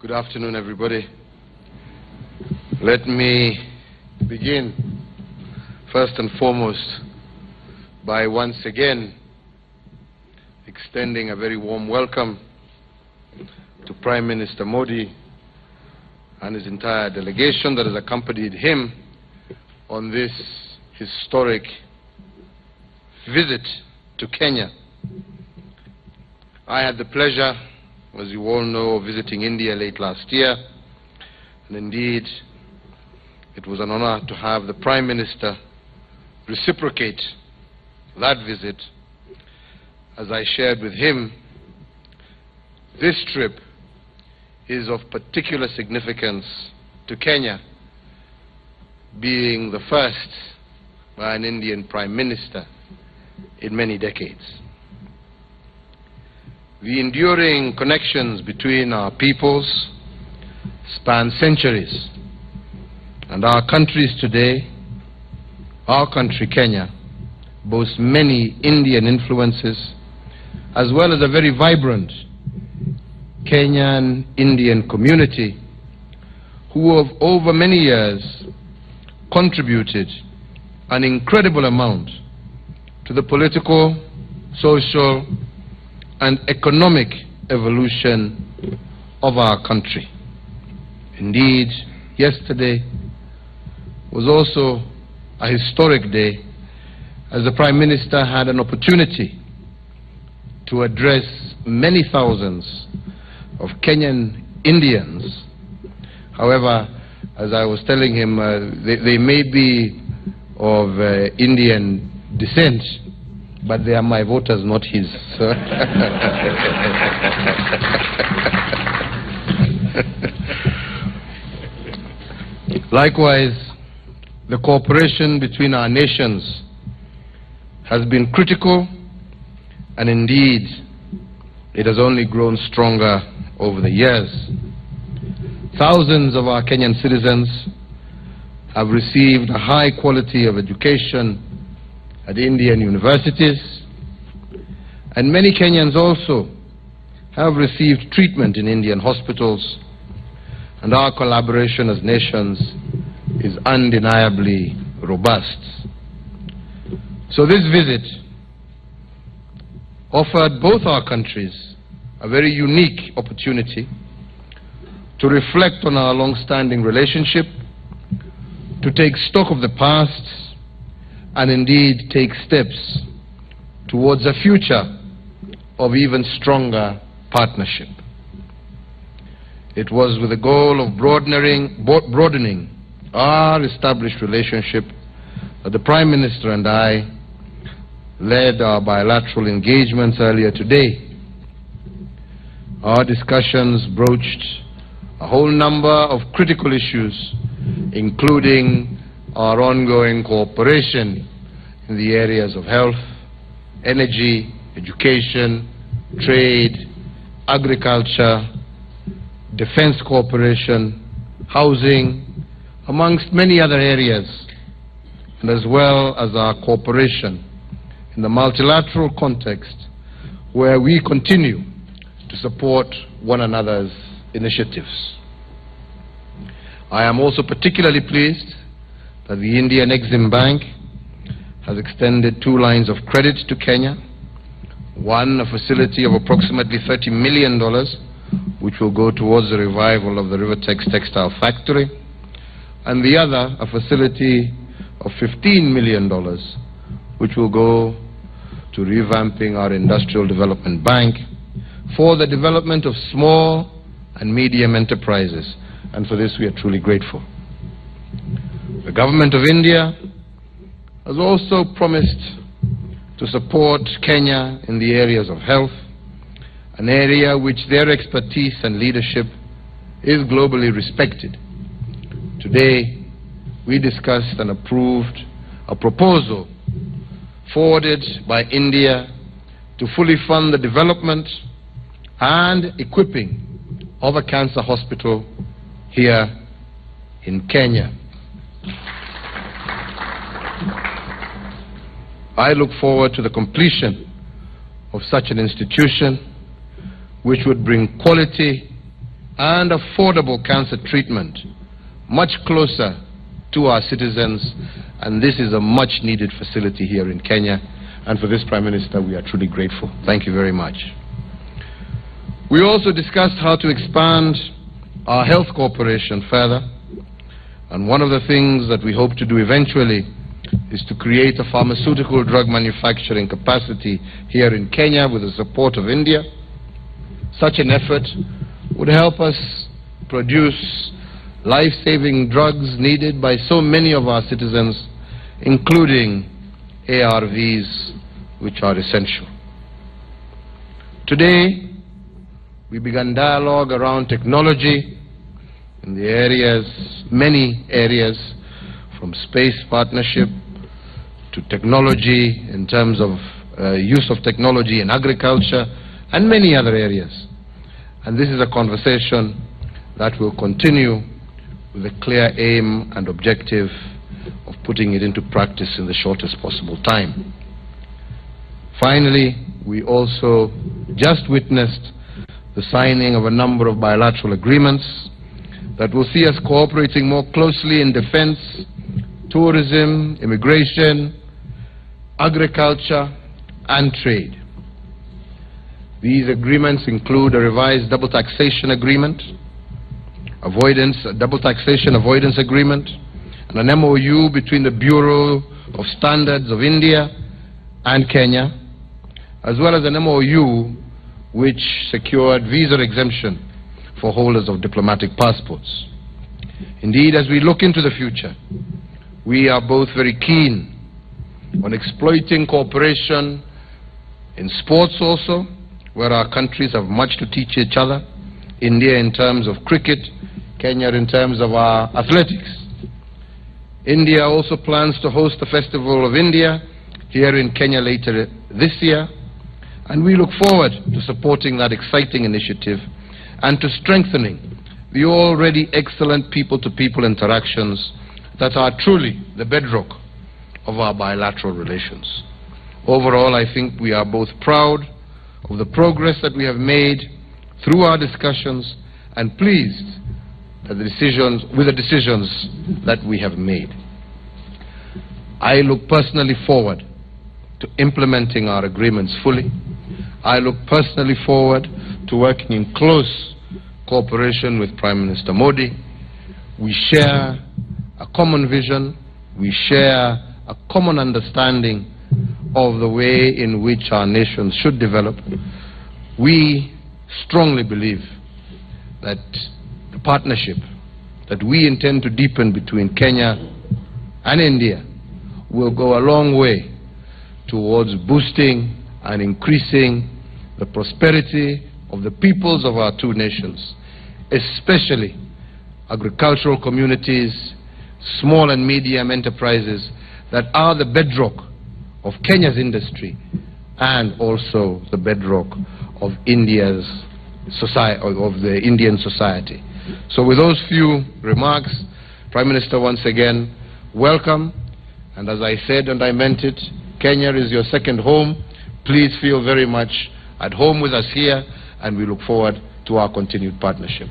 Good afternoon, everybody. Let me begin, first and foremost, by once again extending a very warm welcome to Prime Minister Modi and his entire delegation that has accompanied him on this historic visit to Kenya. I had the pleasure, as you all know, of visiting India late last year, and indeed it was an honor to have the Prime Minister reciprocate that visit. As I shared with him, this trip is of particular significance to Kenya, being the first by an Indian Prime Minister in many decades. The enduring connections between our peoples span centuries, and our countries today, our country Kenya, boasts many Indian influences, as well as a very vibrant Kenyan Indian community who have over many years contributed an incredible amount to the political, social, and economic evolution of our country. Indeed, yesterday was also a historic day, as the Prime Minister had an opportunity to address many thousands of Kenyan Indians. However, as I was telling him, they may be of Indian descent, but they are my voters, not his. Likewise, the cooperation between our nations has been critical, and indeed, it has only grown stronger over the years. Thousands of our Kenyan citizens have received a high quality of education at Indian universities, and many Kenyans also have received treatment in Indian hospitals, and our collaboration as nations is undeniably robust. So this visit offered both our countries a very unique opportunity to reflect on our long-standing relationship, to take stock of the past, and indeed take steps towards a future of even stronger partnership. It was with the goal of broadening our established relationship that the Prime Minister and I led our bilateral engagements earlier today. Our discussions broached a whole number of critical issues, including our ongoing cooperation in the areas of health, energy, education, trade, agriculture, defense cooperation, housing, amongst many other areas, and as well as our cooperation in the multilateral context where we continue to support one another's initiatives. I am also particularly pleased that the Indian Exim Bank has extended 2 lines of credit to Kenya, one a facility of approximately $30 million, which will go towards the revival of the Rivertex textile factory, and the other a facility of $15 million, which will go to revamping our industrial development bank for the development of small and medium enterprises, and for this we are truly grateful. The government of India has also promised to support Kenya in the areas of health, an area which their expertise and leadership is globally respected. Today, we discussed and approved a proposal forwarded by India to fully fund the development and equipping of a cancer hospital here in Kenya. I look forward to the completion of such an institution which would bring quality and affordable cancer treatment much closer to our citizens, and this is a much needed facility here in Kenya, and for this Prime Minister we are truly grateful. Thank you very much. We also discussed how to expand our health cooperation further, and one of the things that we hope to do eventually is to create a pharmaceutical drug manufacturing capacity here in Kenya with the support of India. Such an effort would help us produce life-saving drugs needed by so many of our citizens, including ARVs, which are essential. Today, we began dialogue around technology in the areas, many areas, from space partnership to technology in terms of use of technology in agriculture and many other areas. And this is a conversation that will continue with a clear aim and objective of putting it into practice in the shortest possible time. Finally, we also just witnessed the signing of a number of bilateral agreements that will see us cooperating more closely in defense, tourism, immigration, agriculture, and trade. These agreements include a revised double taxation agreement, double taxation avoidance agreement, and an MOU between the Bureau of Standards of India and Kenya, as well as an MOU which secured visa exemption for holders of diplomatic passports. Indeed, as we look into the future, we are both very keen on exploiting cooperation in sports also, where our countries have much to teach each other. India in terms of cricket, Kenya in terms of our athletics. India also plans to host the Festival of India here in Kenya later this year, and we look forward to supporting that exciting initiative and to strengthening the already excellent people-to-people interactions that are truly the bedrock of our bilateral relations. Overall, I think we are both proud of the progress that we have made through our discussions and pleased with the decisions that we have made. I look personally forward to implementing our agreements fully. I look personally forward to working in close cooperation with Prime Minister Modi. We share a common vision. We share a common understanding of the way in which our nations should develop. We strongly believe that the partnership that we intend to deepen between Kenya and India will go a long way towards boosting and increasing the prosperity of the peoples of our two nations, especially agricultural communities, small and medium enterprises that are the bedrock of Kenya's industry and also the bedrock of India's society, of the Indian society. So with those few remarks, Prime Minister, once again, welcome. And as I said and I meant it, Kenya is your second home. Please feel very much at home with us here, and we look forward to our continued partnership.